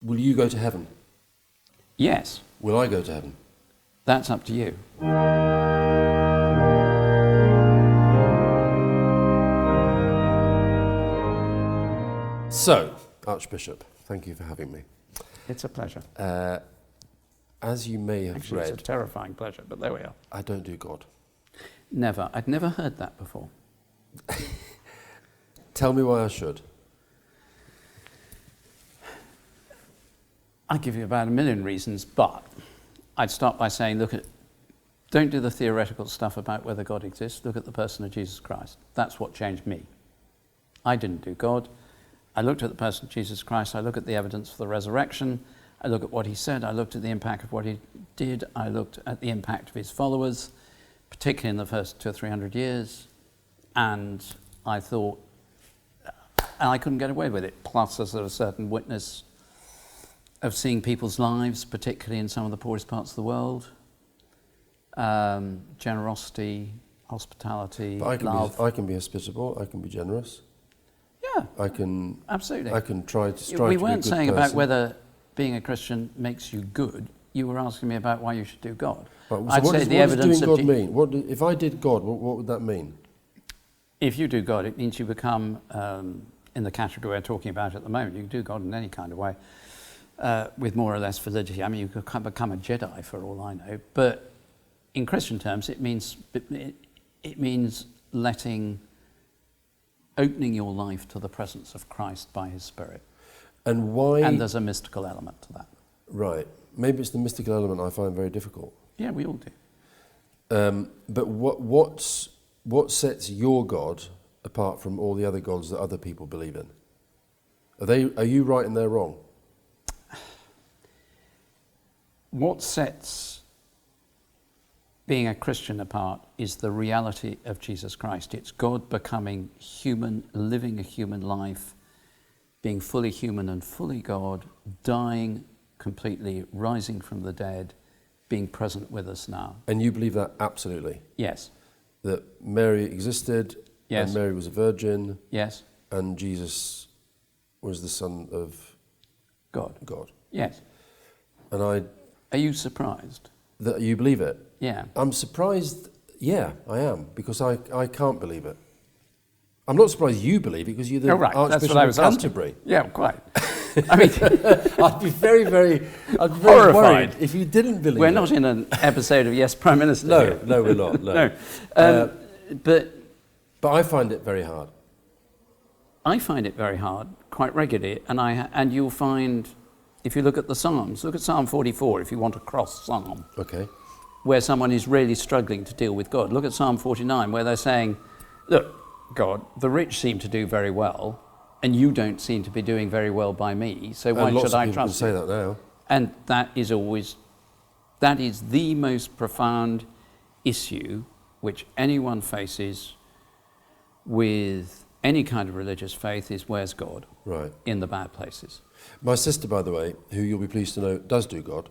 Will you go to heaven? Yes. Will I go to heaven? That's up to you. So, Archbishop, thank you for having me. It's a pleasure. As you may have Actually, read, it's a terrifying pleasure, but there we are. I don't do God. Never. I'd never heard that before. Tell me why I should. I'd give you about a million reasons, but I'd start by saying, don't do the theoretical stuff about whether God exists. Look at the person of Jesus Christ. That's what changed me. I didn't do God. I looked at the person of Jesus Christ. I look at the evidence for the resurrection. I look at what he said. I looked at the impact of what he did. I looked at the impact of his followers, particularly in the first 200 or 300 years. And I thought, and I couldn't get away with it. Plus, there's a certain witness of seeing people's lives, particularly in some of the poorest parts of the world. Generosity, hospitality, But love. I can be hospitable. I can be generous. Yeah, absolutely. I can try to strive We to be a weren't good saying person. about whether being a Christian makes you good. You were asking me about why you should do God. Right, so I'd what say does, the what does evidence doing of God mean? If I did God, what would that mean? If you do God, it means you become, in the category we're talking about at the moment, you can do God in any kind of way, with more or less validity. I mean, you could become a Jedi for all I know. But in Christian terms, it means opening your life to the presence of Christ by his Spirit. And why? And there's a mystical element to that. Right. Maybe it's the mystical element I find very difficult. Yeah, we all do. But what sets your God apart from all the other gods that other people believe in? Are you right and they're wrong? What sets being a Christian apart is the reality of Jesus Christ. It's God becoming human, living a human life, being fully human and fully God, dying completely, rising from the dead, being present with us now. And you believe that absolutely? Yes. That Mary existed, Yes. and Mary was a virgin, Yes. and Jesus was the Son of God. Yes. And Are you surprised? that you believe it? Yeah. I'm surprised, yeah, I am, because I can't believe it. I'm not surprised you believe it, because you're the Archbishop of Canterbury. Yeah, quite. I mean, I'd be very horrified worried if you didn't believe it. We're not in an episode of Yes, Prime Minister. No, we're not. No. But I find it very hard. I find it very hard, quite regularly, and you'll find, if you look at the Psalms, look at Psalm 44 if you want a cross psalm. Okay. Where someone is really struggling to deal with God. Look at Psalm 49 where they're saying, look, God, the rich seem to do very well, and you don't seem to be doing very well by me, so why should I trust you? Lots of people can say that now. And that is the most profound issue which anyone faces with any kind of religious faith is where's God? Right. In the bad places. My sister, by the way, who you'll be pleased to know, does do God.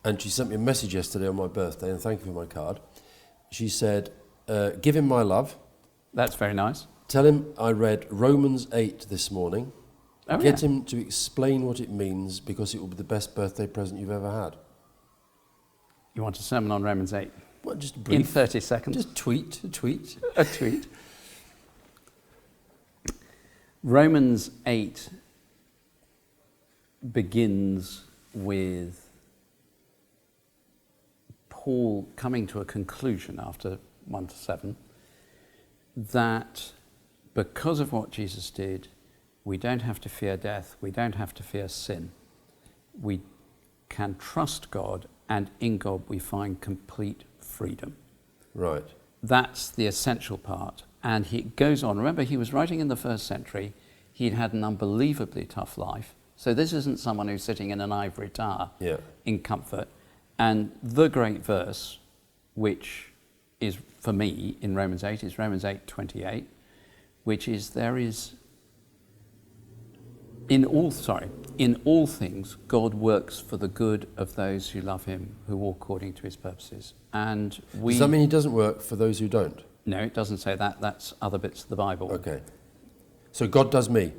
And she sent me a message yesterday on my birthday, and thank you for my card. She said, give him my love. That's very nice. Tell him I read Romans 8 this morning. Oh, Get yeah. him to explain what it means, because it will be the best birthday present you've ever had. You want a sermon on Romans 8? Well, just brief. In 30 seconds? Just tweet. A tweet. Romans 8 begins with Paul coming to a conclusion after 1 to 7 that because of what Jesus did, we don't have to fear death, we don't have to fear sin. We can trust God, and in God we find complete freedom. Right. That's the essential part. And he goes on. Remember, he was writing in the first century. He'd had an unbelievably tough life. So this isn't someone who's sitting in an ivory tower in comfort. And the great verse, which is for me in Romans 8, is Romans 8:28, which is in all things God works for the good of those who love him, who walk according to his purposes. And Does that mean he doesn't work for those who don't? No, it doesn't say that. That's other bits of the Bible. Okay. So God does me,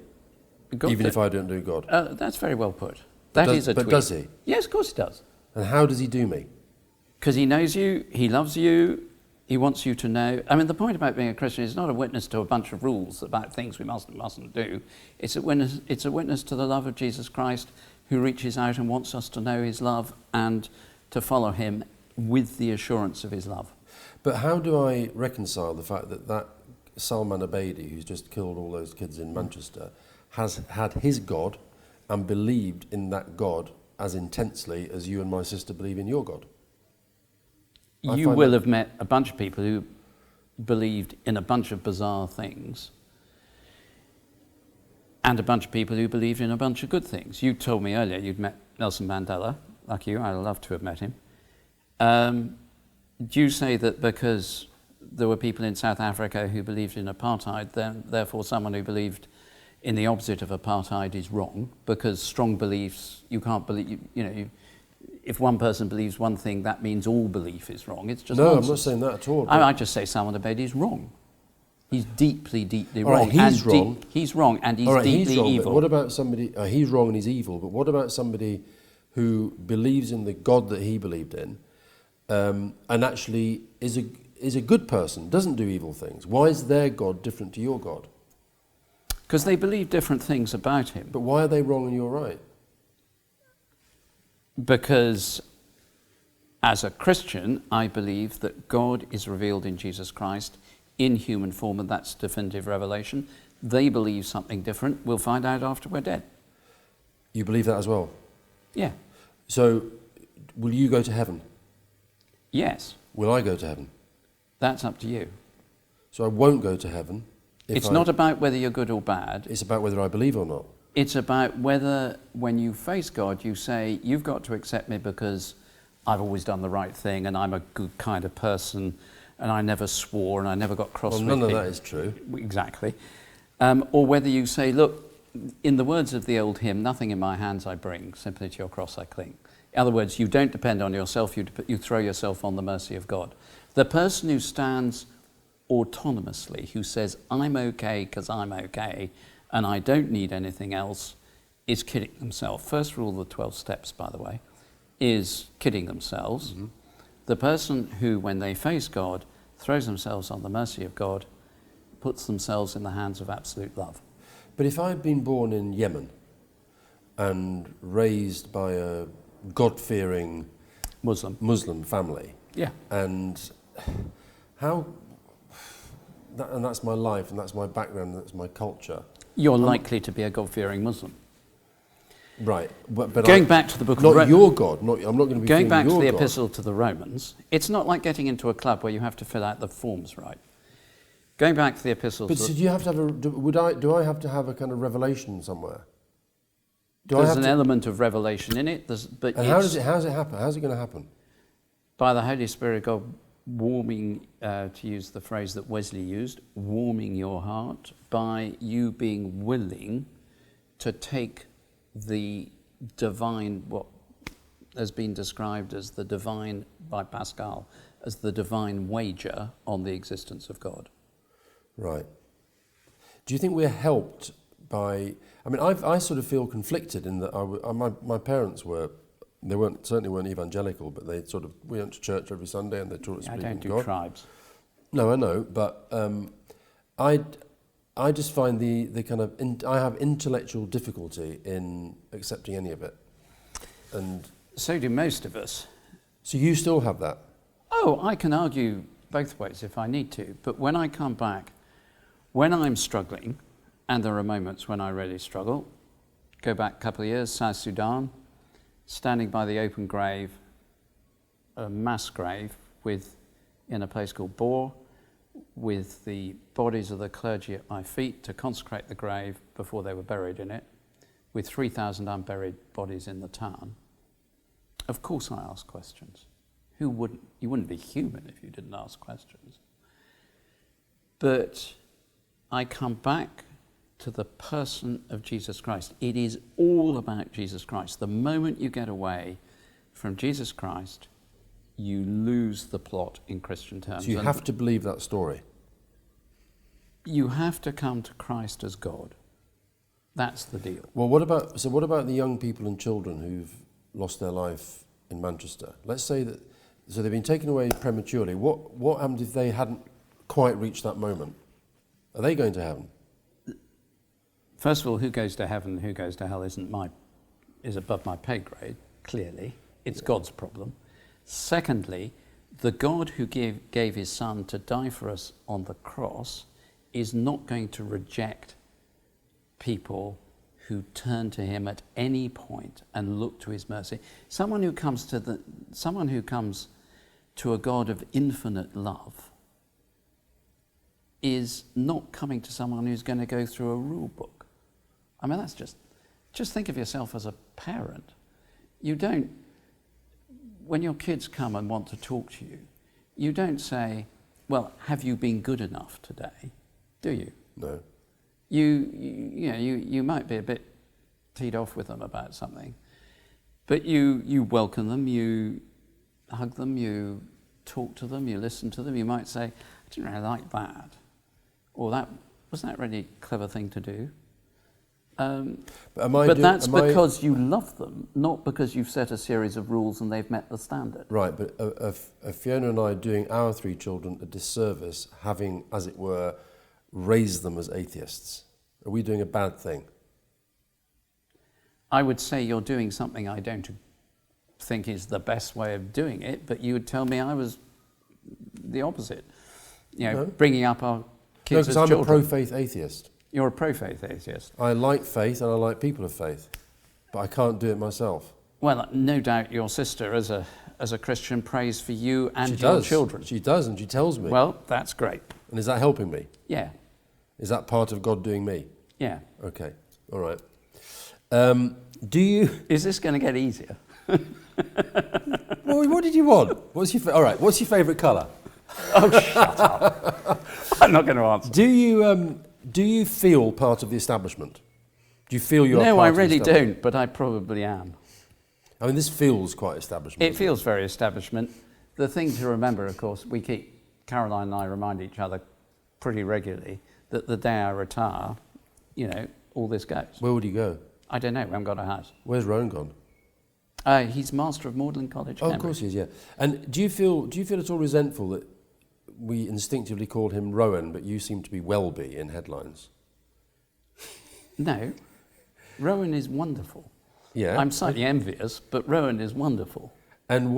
even if I don't do God. That's very well put. That is a tweet. But does he? Yes, of course he does. And how does he do me? Because he knows you, he loves you, he wants you to know. I mean, the point about being a Christian is not a witness to a bunch of rules about things we must and mustn't do. It's a witness to the love of Jesus Christ, who reaches out and wants us to know his love and to follow him with the assurance of his love. But how do I reconcile the fact that Salman Abedi, who's just killed all those kids in Manchester, has had his God and believed in that God as intensely as you and my sister believe in your God? You will have met a bunch of people who believed in a bunch of bizarre things and a bunch of people who believed in a bunch of good things. You told me earlier you'd met Nelson Mandela. Like you, I'd love to have met him. Do you say that because there were people in South Africa who believed in apartheid, then therefore someone who believed in the opposite of apartheid is wrong? Because strong beliefs, you can't believe, if one person believes one thing, that means all belief is wrong. It's just no, nonsense. I'm not saying that at all. I just say Salman Abedi is wrong. He's deeply, deeply all right, wrong. He's wrong. He's wrong, and he's all right, deeply he's wrong, evil. But what about somebody? He's wrong and he's evil. But what about somebody who believes in the God that he believed in, and actually is a good person, doesn't do evil things? Why is their God different to your God? Because they believe different things about him. But why are they wrong and you're right? Because as a Christian, I believe that God is revealed in Jesus Christ in human form, and that's definitive revelation. They believe something different. We'll find out after we're dead. You believe that as well? Yeah. So, will you go to heaven? Yes. Will I go to heaven? That's up to you. So I won't go to heaven. It's not about whether you're good or bad. It's about whether I believe or not. It's about whether, when you face God, you say, you've got to accept me because I've always done the right thing and I'm a good kind of person and I never swore and I never got cross with Well, none of him. that is true. Exactly. Or whether you say, look, in the words of the old hymn, nothing in my hands I bring, simply to your cross I cling. In other words, you don't depend on yourself, you throw yourself on the mercy of God. The person who stands autonomously, who says, I'm okay because I'm okay and I don't need anything else, is kidding themselves. First rule of the 12 steps, by the way, is kidding themselves. Mm-hmm. The person who, when they face God, throws themselves on the mercy of God, puts themselves in the hands of absolute love. But if I'd been born in Yemen and raised by a God-fearing Muslim family, yeah, and that's my life, and that's my background, and that's my culture. You're likely to be a God-fearing Muslim. Right, but going back to the book not of your God. I'm not going to be going back to the God. epistle to the Romans. It's not like getting into a club where you have to fill out the forms right. Going back to the epistle. But so do you have to have do I have to have a kind of revelation somewhere? There's an element of revelation in it. But and how does it happen? How's it going to happen? By the Holy Spirit of God warming, to use the phrase that Wesley used, warming your heart, by you being willing to take the divine, what has been described as the divine, by Pascal, as the divine wager on the existence of God. Right. Do you think we're helped by... I mean, I sort of feel conflicted in that my parents certainly weren't evangelical, but we went to church every Sunday and they taught us to believe in God. I don't do tribes. No, I know, but I just find the kind of... I have intellectual difficulty in accepting any of it. And so do most of us. So you still have that? Oh, I can argue both ways if I need to, but when I come back, when I'm struggling, and there are moments when I really struggle, go back a couple of years, South Sudan, standing by the open grave, a mass grave in a place called Bor, with the bodies of the clergy at my feet to consecrate the grave before they were buried in it, with 3,000 unburied bodies in the town. Of course I ask questions. Who wouldn't? You wouldn't be human if you didn't ask questions. But I come back to the person of Jesus Christ. It is all about Jesus Christ. The moment you get away from Jesus Christ, you lose the plot in Christian terms. So you have to believe that story? You have to come to Christ as God. That's the deal. Well, what about the young people and children who've lost their life in Manchester? Let's say that, so they've been taken away prematurely. What happened if they hadn't quite reached that moment? Are they going to heaven? First of all, who goes to heaven and who goes to hell is above my pay grade, clearly. It's God's problem. Secondly, the God who gave his son to die for us on the cross is not going to reject people who turn to him at any point and look to his mercy. Someone who comes to a God of infinite love is not coming to someone who's going to go through a rule book. I mean, that's just think of yourself as a parent. You don't, when your kids come and want to talk to you, you don't say, well, have you been good enough today? Do you? No. You might be a bit teed off with them about something, but you welcome them, you hug them, you talk to them, you listen to them. You might say, I didn't really like that, or wasn't that a really clever thing to do? But that's because you love them, not because you've set a series of rules and they've met the standard. Right, but Fiona and I are doing our 3 children a disservice, having, as it were, raised them as atheists. Are we doing a bad thing? I would say you're doing something I don't think is the best way of doing it, but you would tell me I was the opposite. No. Bringing up our kids as children. No, because I'm a pro-faith atheist. You're a pro-faith atheist. I like faith and I like people of faith, but I can't do it myself. Well, no doubt your sister, as a Christian, prays for you and your children. She does, and she tells me. Well, that's great. And is that helping me? Yeah. Is that part of God doing me? Yeah. Okay, all right. Do you... Is this going to get easier? Well, what did you want? What's your favourite colour? Oh, shut up. I'm not going to answer. Do you feel part of the establishment? Do you feel you're No, part I of the really establishment? don't, but I probably am. I mean, this feels quite establishment. It feels very establishment. The thing to remember, of course, Caroline and I remind each other pretty regularly that the day I retire, all this goes. Where would he go? I don't know. We haven't got a house. Where's Rowan gone? He's Master of Magdalen College. Oh, of course he is, yeah. And do you feel at all resentful that we instinctively called him Rowan, but you seem to be Welby in headlines? No. Rowan is wonderful. Yeah. I'm slightly envious, but Rowan is wonderful. And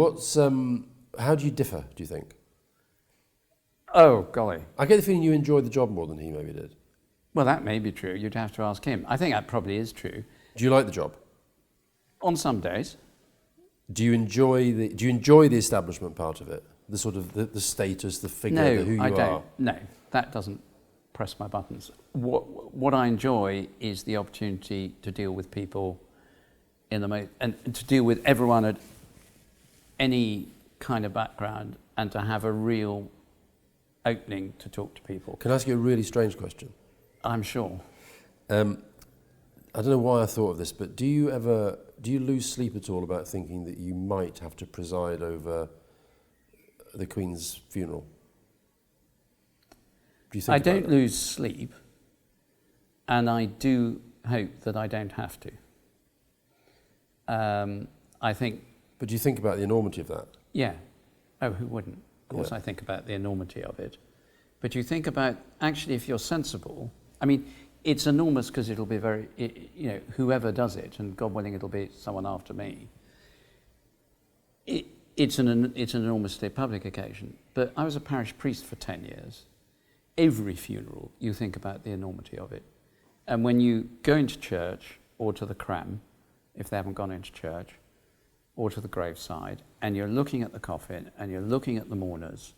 how do you differ, do you think? Oh, golly. I get the feeling you enjoy the job more than he maybe did. Well, that may be true. You'd have to ask him. I think that probably is true. Do you like the job? On some days. Do you enjoy the establishment part of it? The sort of the status, the figure, who you are? No, I don't. No, that doesn't press my buttons. What I enjoy is the opportunity to deal with people and to deal with everyone at any kind of background and to have a real opening to talk to people. Can I ask you a really strange question? I'm sure. I don't know why I thought of this, but do you lose sleep at all about thinking that you might have to preside over the Queen's funeral? Do you think I don't lose sleep, and I do hope that I don't have to. I think... But do you think about the enormity of that? Yeah. Oh, who wouldn't? Of course Yeah. I think about the enormity of it. But you think about, actually, if you're sensible, I mean, it's enormous because it'll be whoever does it, and God willing it'll be someone after me, it's an enormously public occasion. But I was a parish priest for 10 years. Every funeral, you think about the enormity of it. And when you go into church, or to the cram, if they haven't gone into church, or to the graveside, and you're looking at the coffin, and you're looking at the mourners,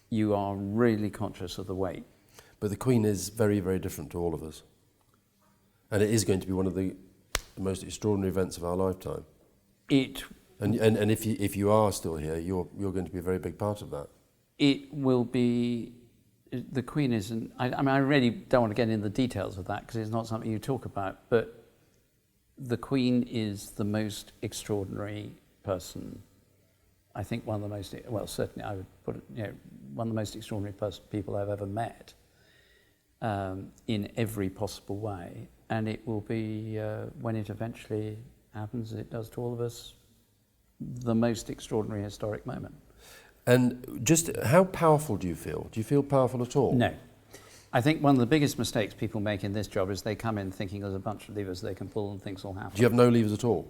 you are really conscious of the weight. But the Queen is very, very different to all of us. And it is going to be one of the most extraordinary events of our lifetime. And if you are still here, you're going to be a very big part of that. It will be... The Queen isn't... I really don't want to get into the details of that because it's not something you talk about, but the Queen is the most extraordinary person. I think one of the most... Well, certainly I would put it, one of the most extraordinary people I've ever met in every possible way. and it will be, when it eventually happens, as it does to all of us, the most extraordinary historic moment. And just how powerful do you feel? Do you feel powerful at all? No. I think one of the biggest mistakes people make in this job is they come in thinking there's a bunch of levers they can pull and things will happen. Do you have no levers at all?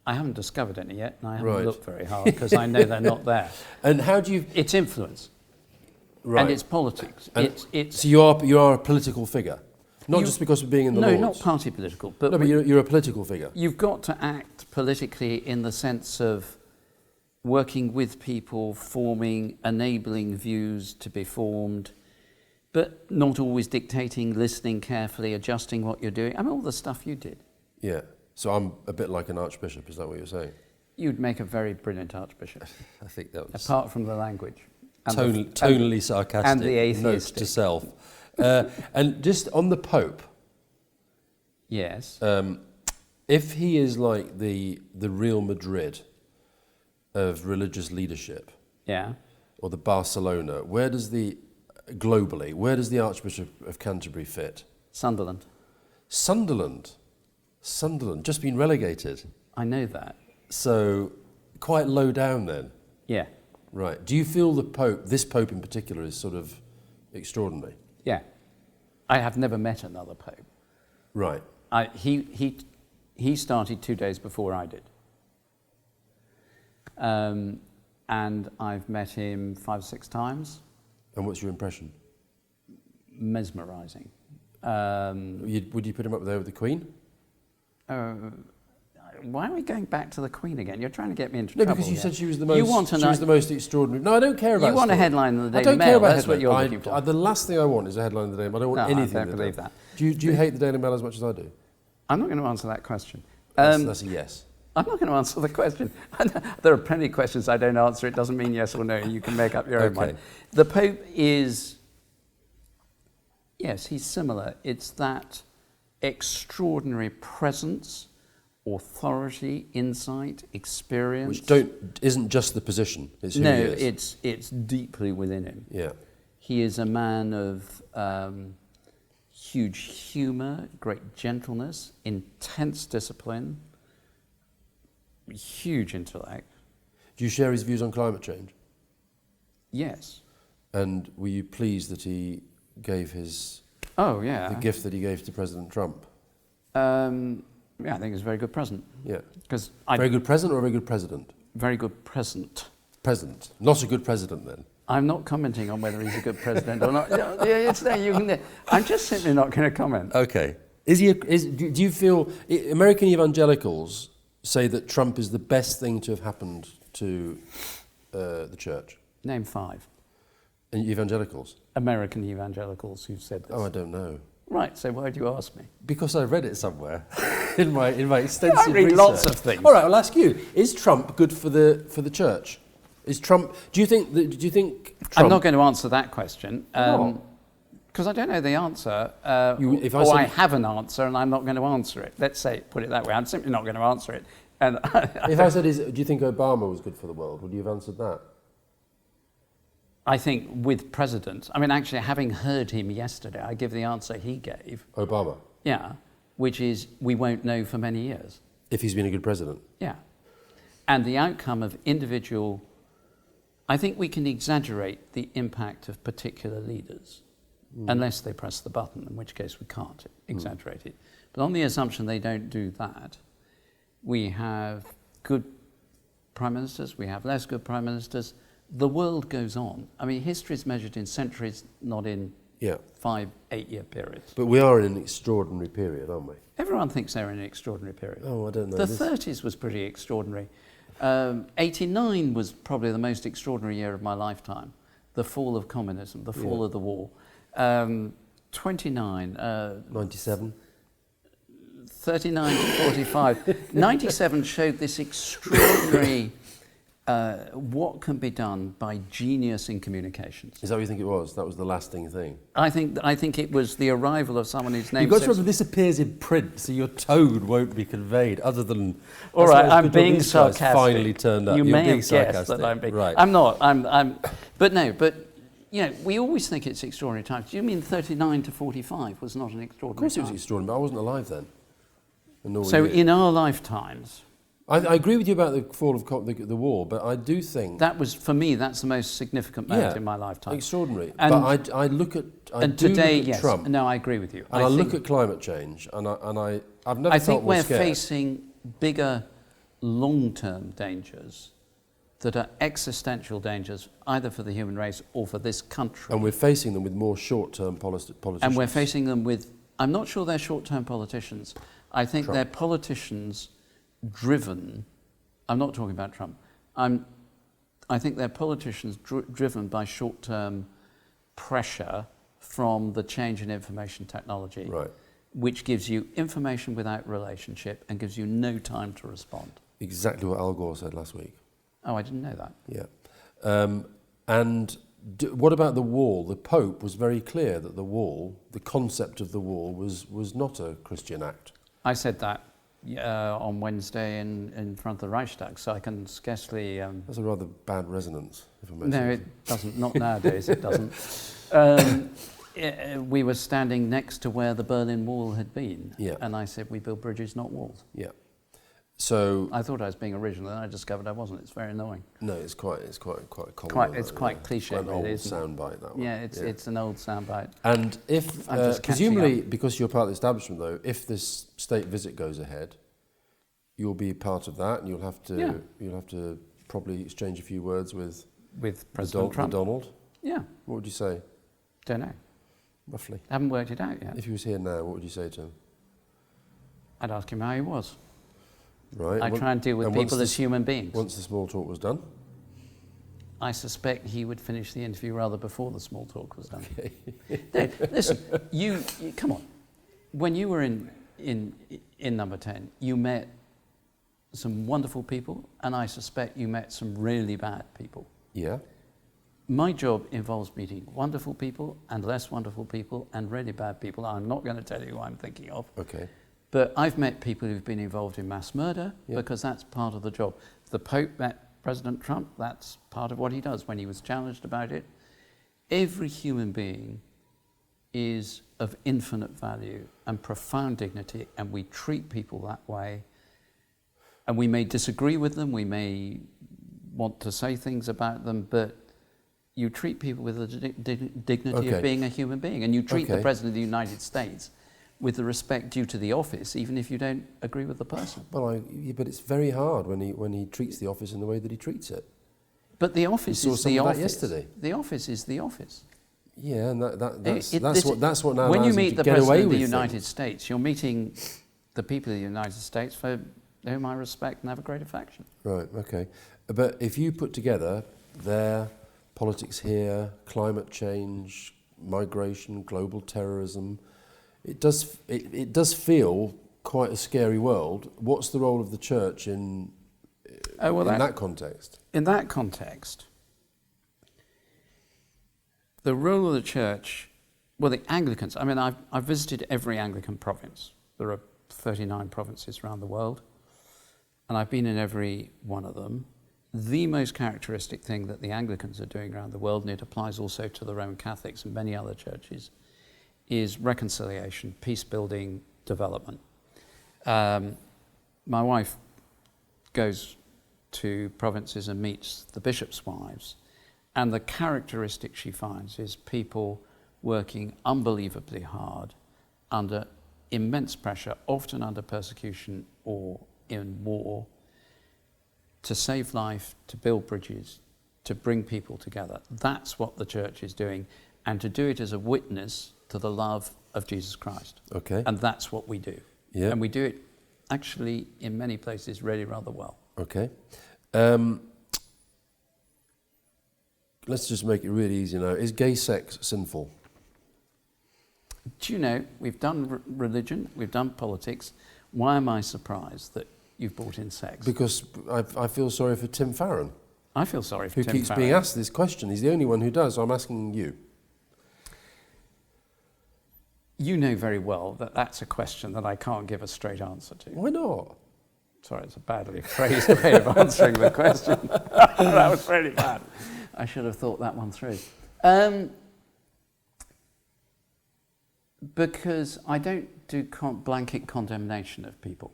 I haven't discovered any yet, and I haven't Right. looked very hard because I know they're not there. And how do you... It's influence. Right. And it's politics. And It's so you are a political figure? Not just because of being in the Lords? No, not party political. But no, but you're a political figure. You've got to act politically in the sense of working with people, forming, enabling views to be formed, but not always dictating, listening carefully, adjusting what you're doing. I mean, all the stuff you did. Yeah. So I'm a bit like an archbishop, is that what you're saying? You'd make a very brilliant archbishop. I think that was... Apart from the language. And tonally sarcastic. And the atheistic. Note to self. And just on the Pope. Yes. If he is like the Real Madrid of religious leadership, yeah, or the Barcelona, globally, where does the Archbishop of Canterbury fit? Sunderland. Sunderland, just been relegated. I know that. So quite low down then. Yeah. Right. Do you feel this Pope in particular, is sort of extraordinary? Yeah. I have never met another Pope. Right. He started 2 days before I did. And I've met him 5 or 6 times. And what's your impression? Mesmerising. Would you put him up there with the Queen? Why are we going back to the Queen again? You're trying to get me into No, trouble. because you here. said she was the most extraordinary. No, I don't care about. You want a story. headline in the I Daily don't care Mail. about That's what you're looking for. The last thing I want is a headline in the Daily Mail. I don't want anything. I don't believe that. Do you hate the Daily Mail as much as I do? I'm not going to answer that question. That's a yes. I'm not going to answer the question. There are plenty of questions I don't answer. It doesn't mean yes or no. You can make up your own mind. The Pope is, yes, he's similar. It's that extraordinary presence, authority, insight, experience. Which isn't just the position. It's who he is. it's deeply within him. Yeah. He is a man of huge humour, great gentleness, intense discipline, huge intellect. Do you share his views on climate change? Yes. And were you pleased that he gave the gift that he gave to President Trump? Yeah, I think it's a very good present. Yeah. Very good present or a very good president? Very good present. Present. Not a good president then? I'm not commenting on whether he's a good president or not. It's there. I'm just simply not going to comment. Okay. Do you feel American evangelicals say that Trump is the best thing to have happened to the church? Name 5. And evangelicals? American evangelicals who've said this. Oh, I don't know. Right, so why do you ask me? Because I read it somewhere in my extensive research. I read lots of things. All right, I'll ask you. Is Trump good for the church? Is Trump? Do you think Trump? I'm not going to answer that question because I don't know the answer, I have an answer and I'm not going to answer it. Let's put it that way. I'm simply not going to answer it. And if I said, do you think Obama was good for the world? Would you have answered that? I think with presidents, I mean, actually, having heard him yesterday, I give the answer he gave. Obama? Yeah, which is we won't know for many years. If he's been a good president? Yeah. And the outcome of individual, I think we can exaggerate the impact of particular leaders, unless they press the button, in which case we can't exaggerate it. But on the assumption they don't do that, we have good prime ministers, we have less good prime ministers. The world goes on. I mean, history is measured in centuries, not in 5-8 year periods. But we are in an extraordinary period, aren't we? Everyone thinks they're in an extraordinary period. Oh, I don't know. The 30s was pretty extraordinary. 89 was probably the most extraordinary year of my lifetime. The fall of communism, the fall of the war. 29. 97. 39 to 45. 97 showed this extraordinary what can be done by genius in communications. Is that what you think it was? That was the lasting thing? I think it was the arrival of someone whose name... You've got to remember, this appears in print, so your tone won't be conveyed, other than... All right, I'm being sarcastic. Finally turned up. You You're may being have guessed sarcastic. that I'm being... Right. I'm not. But we always think it's extraordinary times. Do you mean 39 to 45 was not an Of extraordinary course it was time? extraordinary, but I wasn't alive then. And nor were So you. in our lifetimes, I agree with you about the fall of the wall, but I do think... that was, for me, that's the most significant moment in my lifetime. Extraordinary. And, but I look at... and today, look at yes. Trump. No, I agree with you. And I look at climate change, and I've never I felt think more we're scared. facing bigger long-term dangers that are existential dangers, either for the human race or for this country. And we're facing them with more short-term politicians. And we're facing them with... I'm not sure they're short-term politicians. I think Trump. they're politicians driven... I'm not talking about Trump. I think they're politicians driven by short-term pressure from the change in information technology, Right. which gives you information without relationship and gives you no time to respond. Exactly what Al Gore said last week. Oh, I didn't know that. Yeah. And what about the wall? The Pope was very clear that the wall, the concept of the wall, was not a Christian act. I said that on Wednesday in front of the Reichstag, so I can scarcely... That's a rather bad resonance, if I may No, say. it doesn't. Not nowadays, it doesn't. We were standing next to where the Berlin Wall had been, Yeah. and I said, we build bridges, not walls. Yeah. So I thought I was being original, and I discovered I wasn't. It's very annoying. no, it's quite common. It's quite cliche, An really, old isn't it? soundbite, that one. Yeah, it's an old soundbite. And if I'm just catching presumably, up. because you're part of the establishment, though, if this state visit goes ahead, you'll be part of that, and you'll have to probably exchange a few words with President Trump. Donald. Yeah, What would you say, don't know. roughly? Haven't worked it out yet. If he was here now, what would you say to him? I'd ask him how he was. Right. I try and deal with people as human beings. Once the small talk was done. I suspect he would finish the interview rather before the small talk was done. Okay. No, listen, you come on. When you were in Number 10, you met some wonderful people, and I suspect you met some really bad people. Yeah. My job involves meeting wonderful people and less wonderful people and really bad people. I'm not going to tell you who I'm thinking of. Okay. But I've met people who've been involved in mass murder Yeah. because that's part of the job. The Pope met President Trump. That's part of what he does when he was challenged about it. Every human being is of infinite value and profound dignity, and we treat people that way. And we may disagree with them, we may want to say things about them, but you treat people with the dignity Okay. of being a human being, and you treat the Okay. President of the United States with the respect due to the office, even if you don't agree with the person. Well, but it's very hard when he treats the office in the way that he treats it. But the office We saw is some the of that office. yesterday. The office is the office. Yeah, and that's This- what now when you allows him meet to the get away President of the with United things. States, you're meeting the people of the United States for whom I respect and have a great affection. Right. Okay. But if you put together their politics here, climate change, migration, global terrorism, it does feel quite a scary world. What's the role of the church in that context? In that context, the role of the church, well, the Anglicans, I mean, I've visited every Anglican province. There are 39 provinces around the world, and I've been in every one of them. The most characteristic thing that the Anglicans are doing around the world, and it applies also to the Roman Catholics and many other churches, is reconciliation, peace-building, development. My wife goes to provinces and meets the bishops' wives, and the characteristic she finds is people working unbelievably hard under immense pressure, often under persecution or in war, to save life, to build bridges, to bring people together. That's what the church is doing, and to do it as a witness to the love of Jesus Christ. Okay. And that's what we do. Yeah. And we do it actually in many places really rather well. Okay. Let's just make it really easy now. Is gay sex sinful? Do you know, we've done religion, we've done politics. Why am I surprised that you've brought in sex? Because I feel sorry for Tim Farron, I feel sorry for who Tim keeps Farron. being asked this question. He's the only one who does, so I'm asking you. You know very well that that's a question that I can't give a straight answer to. Why not? Sorry, it's a badly phrased way of answering the question. That was really bad. I should have thought that one through. Because I don't do blanket condemnation of people.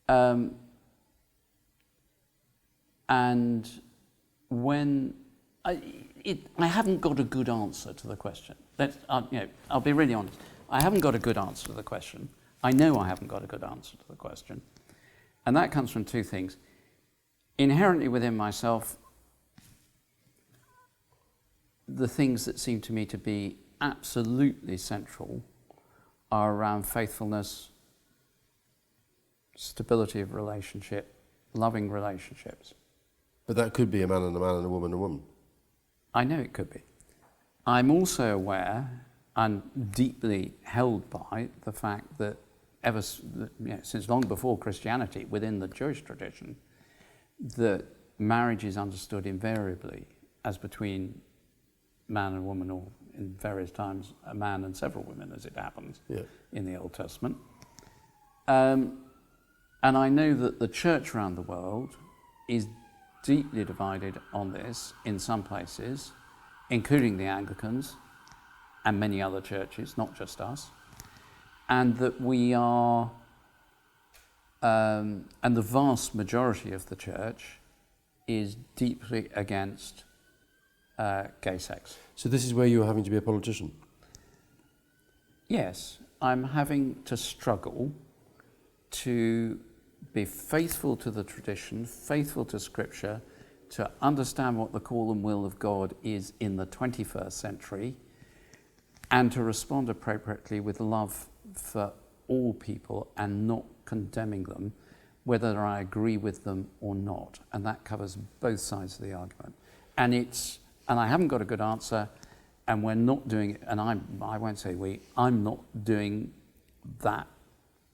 And when I haven't got a good answer to the question. I'll be really honest. I haven't got a good answer to the question. I know I haven't got a good answer to the question. And that comes from two things. Inherently within myself, the things that seem to me to be absolutely central are around faithfulness, stability of relationship, loving relationships. But that could be a man and a man and a woman and a woman. I know it could be. I'm also aware and deeply held by the fact that since long before Christianity, within the Jewish tradition, that marriage is understood invariably as between man and woman, or in various times a man and several women, as it happens in the Old Testament. And I know that the church around the world is deeply divided on this in some places, including the Anglicans and many other churches, not just us, and that we are, and the vast majority of the church is deeply against gay sex. So this is where you're having to be a politician? Yes, I'm having to struggle to be faithful to the tradition, faithful to Scripture, to understand what the call and will of God is in the 21st century, and to respond appropriately with love for all people and not condemning them, whether I agree with them or not. And that covers both sides of the argument. And I haven't got a good answer, and we're not doing it, and I won't say I'm not doing that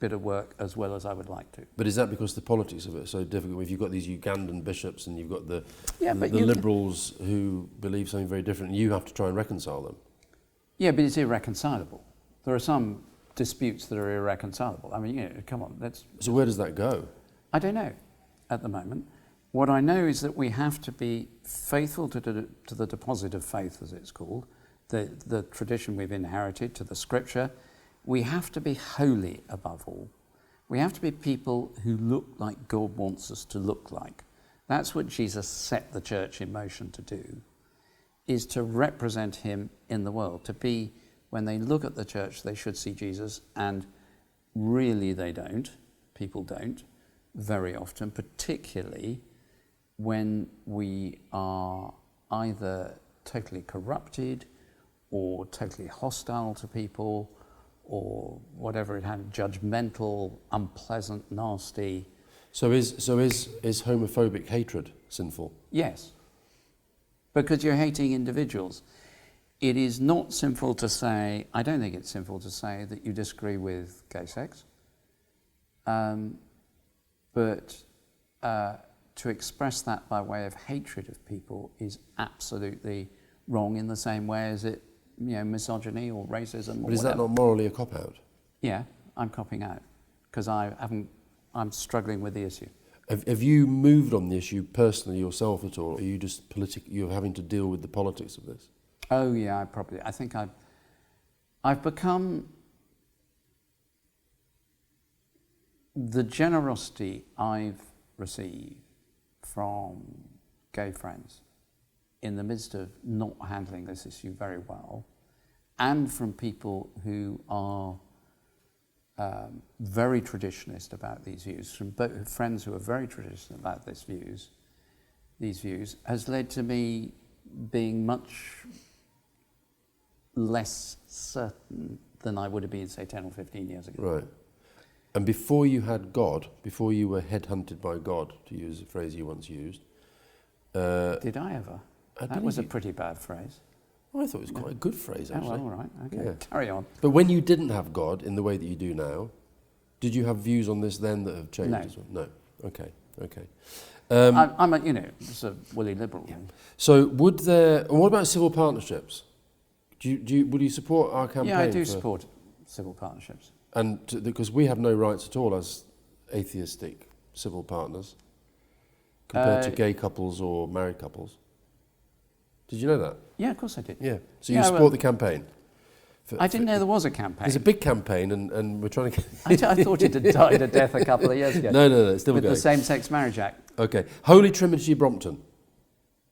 bit of work as well as I would like to. But is that because the politics of it is so difficult? If you've got these Ugandan bishops and you've got the liberals who believe something very different, and you have to try and reconcile them. Yeah, but it's irreconcilable. There are some disputes that are irreconcilable. I mean, come on, So where does that go? I don't know at the moment. What I know is that we have to be faithful to the deposit of faith, as it's called, the tradition we've inherited, to the Scripture. We have to be holy above all. We have to be people who look like God wants us to look like. That's what Jesus set the church in motion to do, is to represent him in the world, to be, when they look at the church, they should see Jesus, and really they don't. People don't, very often, particularly when we are either totally corrupted or totally hostile to people, or whatever it had, judgmental, unpleasant, nasty. So is homophobic hatred sinful? Yes, because you're hating individuals. It is not sinful to say, I don't think it's sinful to say that you disagree with gay sex, but to express that by way of hatred of people is absolutely wrong, in the same way as it, misogyny or racism. But is that not morally a cop-out? Yeah, I'm copping out because I'm struggling with the issue. Have you moved on the issue personally yourself at all? Or are you just you're having to deal with the politics of this? Oh yeah, I think I've become, the generosity I've received from gay friends in the midst of not handling this issue very well, and from people who are very traditionalist about these views, from friends who are very traditional about these views, has led to me being much less certain than I would have been, say, 10 or 15 years ago. Right. And before you had God, before you were headhunted by God, to use a phrase you once used... Did I ever? That was a pretty bad phrase. Well, I thought it was quite a good phrase, actually. Oh, well, all right, okay, yeah. Carry on. But when you didn't have God in the way that you do now, did you have views on this then that have changed as well? No. Okay. I'm just a woolly liberal. Yeah. So what about civil partnerships? Would you support our campaign? Yeah, I do support civil partnerships. And because we have no rights at all as atheistic civil partners compared to gay couples or married couples. Did you know that? Yeah, of course I did. Yeah. So you Yeah, support the campaign? I didn't know there was a campaign. There's a big campaign, and we're trying to I thought it had died a death a couple of years ago. No, it's still with going. the Same-Sex Marriage Act. Okay. Holy Trinity Brompton. Do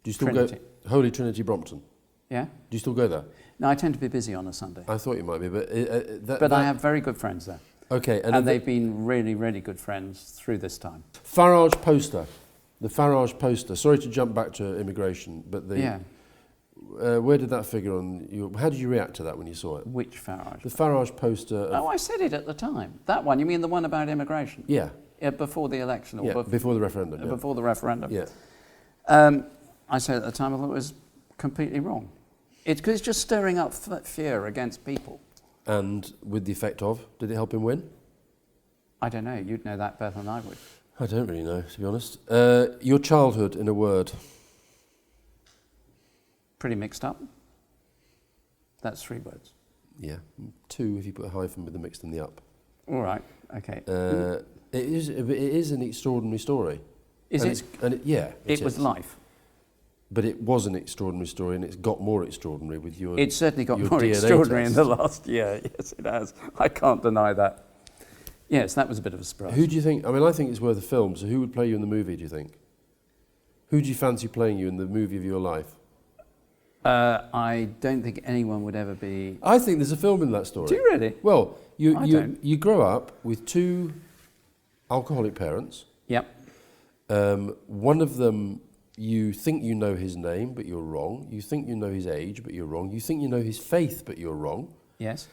you still Trinity. go? Holy Trinity Brompton. Yeah? Do you still go there? No, I tend to be busy on a Sunday. I thought you might be, but... But I have very good friends there. Okay. And they've been really, really good friends through this time. Farage poster. The Farage poster. Sorry to jump back to immigration, but the... Yeah. Where did that figure on you? How did you react to that when you saw it? Which Farage? The Farage poster. Oh, I said it at the time. That one. You mean the one about immigration? Yeah. Yeah, before the election. Or Before the referendum. Yeah. Before the referendum. Yeah. I said at the time I thought it was completely wrong. It's because it's just stirring up fear against people. And with the effect of, did it help him win? I don't know. You'd know that better than I would. I don't really know, to be honest. Your childhood, in a word. Pretty mixed up. That's 3 words. Yeah, 2 if you put a hyphen with the mixed and the up. All right, okay. It is an extraordinary story. Is and it? Yeah. It was life. But it was an extraordinary story, and it's got more extraordinary with your... It's certainly got more DNA extraordinary test. in the last year. Yes, it has. I can't deny that. Yes, that was a bit of a surprise. Who do you think... I mean, I think it's worth a film, so who would play you in the movie, do you think? Who do you fancy playing you in the movie of your life? I don't think anyone would ever be... I think there's a film in that story. Do you really? Well, don't. you grow up with 2 alcoholic parents. Yep. One of them, you think you know his name, but you're wrong. You think you know his age, but you're wrong. You think you know his faith, but you're wrong. Yes.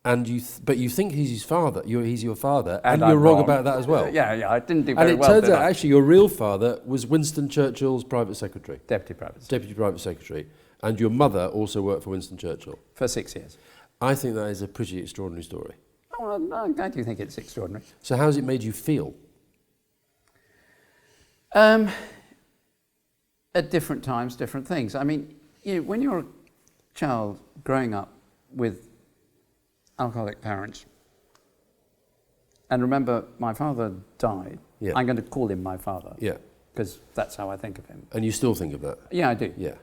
And but you think he's his father. He's your father, and you're wrong about that as well. Yeah, I didn't do very well. And it turns out actually your real father was Winston Churchill's private secretary. Deputy private secretary. And your mother also worked for Winston Churchill. For 6 years. I think that is a pretty extraordinary story. Oh, well, I'm glad you think it's extraordinary. So how's it made you feel? At different times, different things. I mean, when you're a child growing up with alcoholic parents, and remember, my father died. Yeah. I'm going to call him my father. Yeah. Because that's how I think of him. And you still think of that? Yeah, I do. Yeah.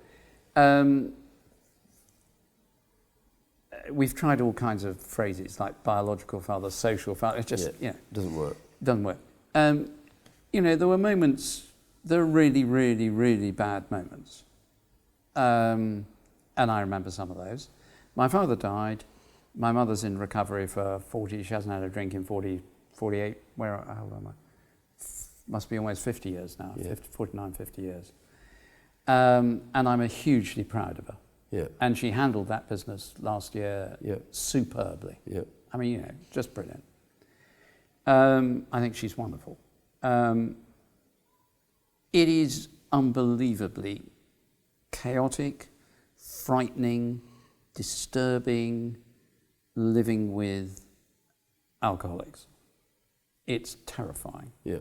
We've tried all kinds of phrases like biological father, social father. It's just, doesn't work. Doesn't work. There were moments, there were really, really, really bad moments. And I remember some of those. My father died. My mother's in recovery for 40, she hasn't had a drink in 40, 48, how old am I? Must be almost 50 years now, 49, 50 years. And I'm hugely proud of her. Yeah. And she handled that business last year superbly. Yeah. I mean, just brilliant. I think she's wonderful. It is unbelievably chaotic, frightening, disturbing, living with alcoholics. It's terrifying. Yeah.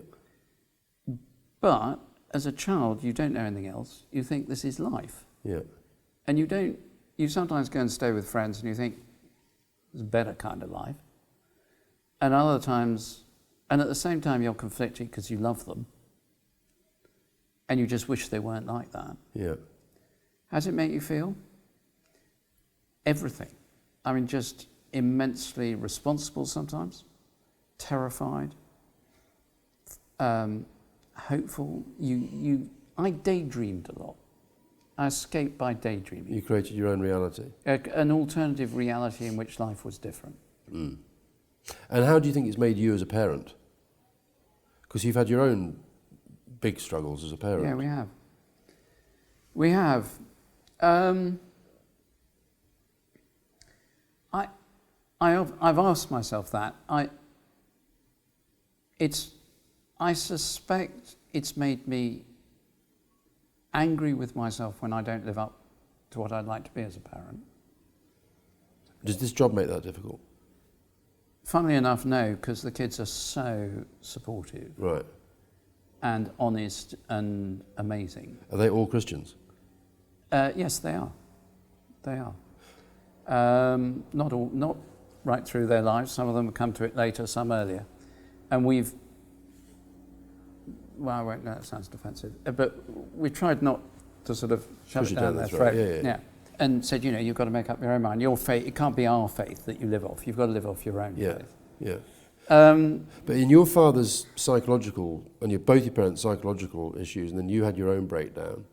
But as a child, you don't know anything else. You think this is life. Yeah. And you sometimes go and stay with friends and you think, it's a better kind of life. And other times, and at the same time, you're conflicted because you love them. And you just wish they weren't like that. Yeah. How does it make you feel? Everything. I mean, just immensely responsible sometimes, terrified, hopeful. I daydreamed a lot. I escaped by daydreaming. You created your own reality. An alternative reality in which life was different. Mm. And how do you think it's made you as a parent? Because you've had your own big struggles as a parent. Yeah, we have. We have. I've asked myself that. I suspect it's made me angry with myself when I don't live up to what I'd like to be as a parent. Does this job make that difficult? Funnily enough, no, because the kids are so supportive. Right. And honest and amazing. Are they all Christians? Yes, they are. They are. Not right through their lives. Some of them have come to it later, some earlier. And I won't know, that sounds defensive, but we've tried not to sort of shove Push it it down down their the throat, throat. yeah. And said, you've got to make up your own mind. Your faith, it can't be our faith that you live off. You've got to live off your own faith. Yeah. But in your father's psychological, and both your parents' psychological issues, and then you had your own breakdown,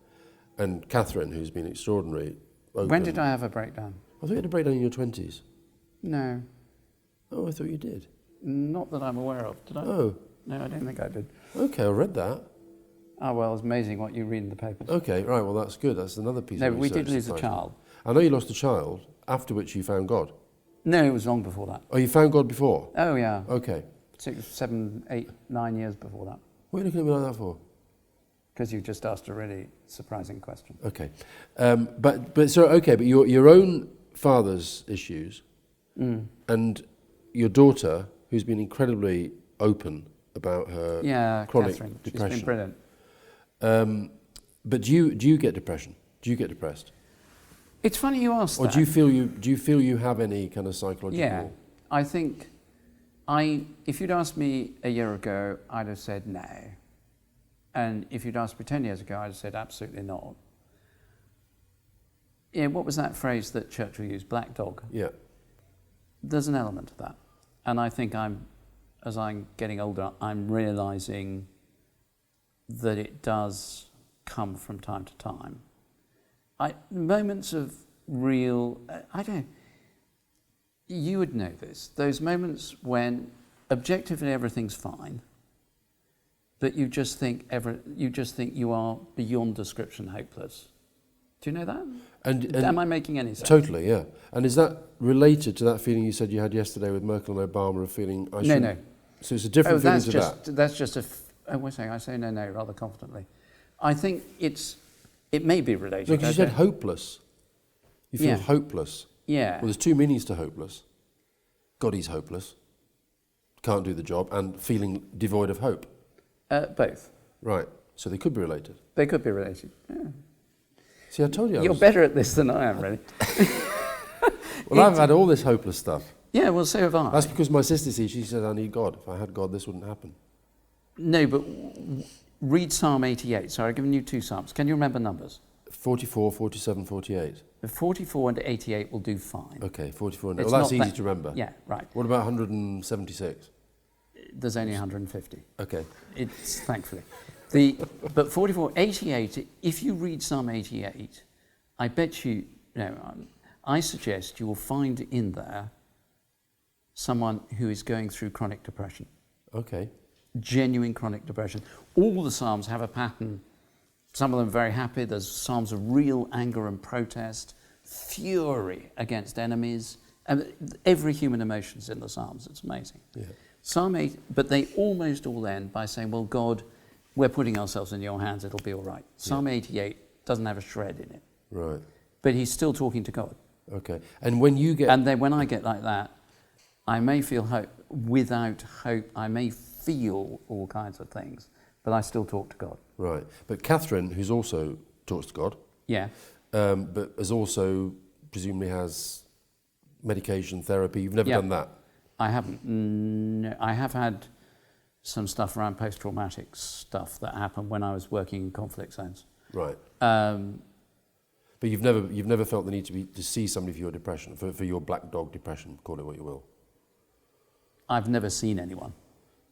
and Catherine, who's been extraordinary. Open. When did I have a breakdown? I thought you had a breakdown in your 20s. No. Oh, I thought you did. Not that I'm aware of. Did I? Oh. No, I don't think I did. Okay, I read that. Oh, well, it's amazing what you read in the papers. Okay, right, well, that's good. That's another piece of No, research. we did lose a child. I know you lost a child, after which you found God. No, it was long before that. Oh, you found God before? Oh, yeah. Okay. 6, 7, 8, 9 years before that. What are you looking at me like that for? Because you just asked a really surprising question. Okay. But your own father's issues and your daughter, who's been incredibly open about her chronic Catherine, depression. she's been brilliant. But do you get depression? Do you get depressed? It's funny you ask Or that. do you feel you have any kind of psychological? Yeah, I think if you'd asked me a year ago, I'd have said no. And if you'd asked me 10 years ago, I'd have said absolutely not. Yeah, what was that phrase that Churchill used? Black dog. Yeah. There's an element of that. And I think as I'm getting older, I'm realising that it does come from time to time. Moments of real, you would know this, those moments when objectively everything's fine, but you just think you are beyond description hopeless. Do you know that? And am I making any sense? Totally, yeah. And is that related to that feeling you said you had yesterday with Merkel and Obama of feeling I shouldn't? No. So it's a different feeling to that. That's just I say no rather confidently. I think it may be related. No, because you said hopeless. You feel hopeless. Yeah. Well, there's two meanings to hopeless. God is hopeless, can't do the job, and feeling devoid of hope. Both. Right. So they could be related. They could be related. Yeah. See, I told you. You're better at this than I am, really. Well, I've had all this hopeless stuff. Yeah, well, so have I. That's because my sister, she said, I need God. If I had God, this wouldn't happen. No, but read Psalm 88. Sorry, I've given you 2 Psalms. Can you remember numbers? 44, 47, 48. 44 and 88 will do fine. Okay, 44 and... Well, that's easy to remember. Yeah, right. What about 176? There's only 150. Okay. It's thankfully. But 44, 88, if you read Psalm 88, I bet you, I suggest you will find in there someone who is going through chronic depression. Okay. Genuine chronic depression. All the Psalms have a pattern. Some of them very happy. There's Psalms of real anger and protest, fury against enemies. And every human emotion's in the Psalms. It's amazing. Yeah. Psalm 8, but they almost all end by saying, well, God, we're putting ourselves in your hands, it'll be all right. Psalm 88 doesn't have a shred in it. Right. But he's still talking to God. Okay. And when you get... And then when I get like that, I may feel hope. Without hope, I may feel all kinds of things, but I still talk to God. Right. But Catherine, who's also talks to God... Yeah. But has also, presumably has medication, therapy. You've never done that? I haven't. No, I have had some stuff around post-traumatic stuff that happened when I was working in conflict zones. Right. But you've never felt the need to see somebody for your depression, for your black dog depression, call it what you will. I've never seen anyone.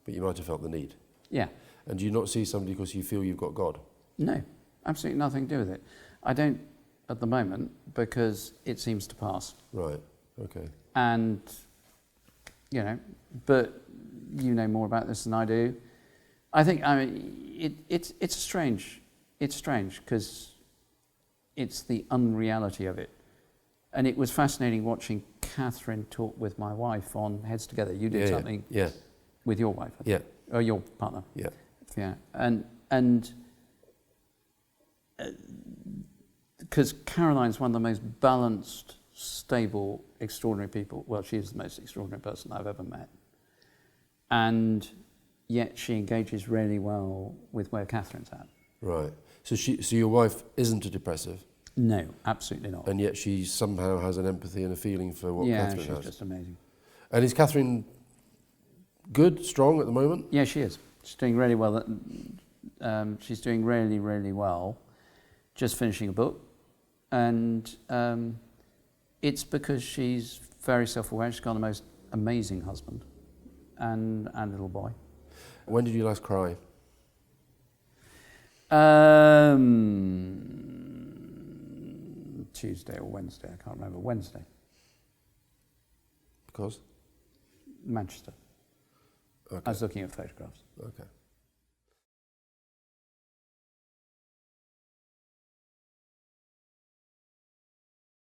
But you might have felt the need. Yeah. And do you not see somebody because you feel you've got God? No, absolutely nothing to do with it. I don't at the moment because it seems to pass. Right. Okay. And but you know more about this than I do. I think it's strange because it's the unreality of it. And it was fascinating watching Catherine talk with my wife on Heads Together. You did something with your wife, or your partner. Yeah. Yeah. And because Caroline's one of the most balanced, stable, extraordinary people. Well, she is the most extraordinary person I've ever met. And yet she engages really well with where Catherine's at. Right. So your wife isn't a depressive? No, absolutely not. And yet she somehow has an empathy and a feeling for what Catherine has. Yeah, she's just amazing. And is Catherine good, strong at the moment? Yeah, she is. She's doing really well. She's doing really, really well. just finishing a book, and it's because she's very self-aware. She's got the most amazing husband and little boy. When did you last cry? Tuesday or Wednesday, I can't remember. Wednesday. Because? Manchester. Okay. I was looking at photographs. Okay.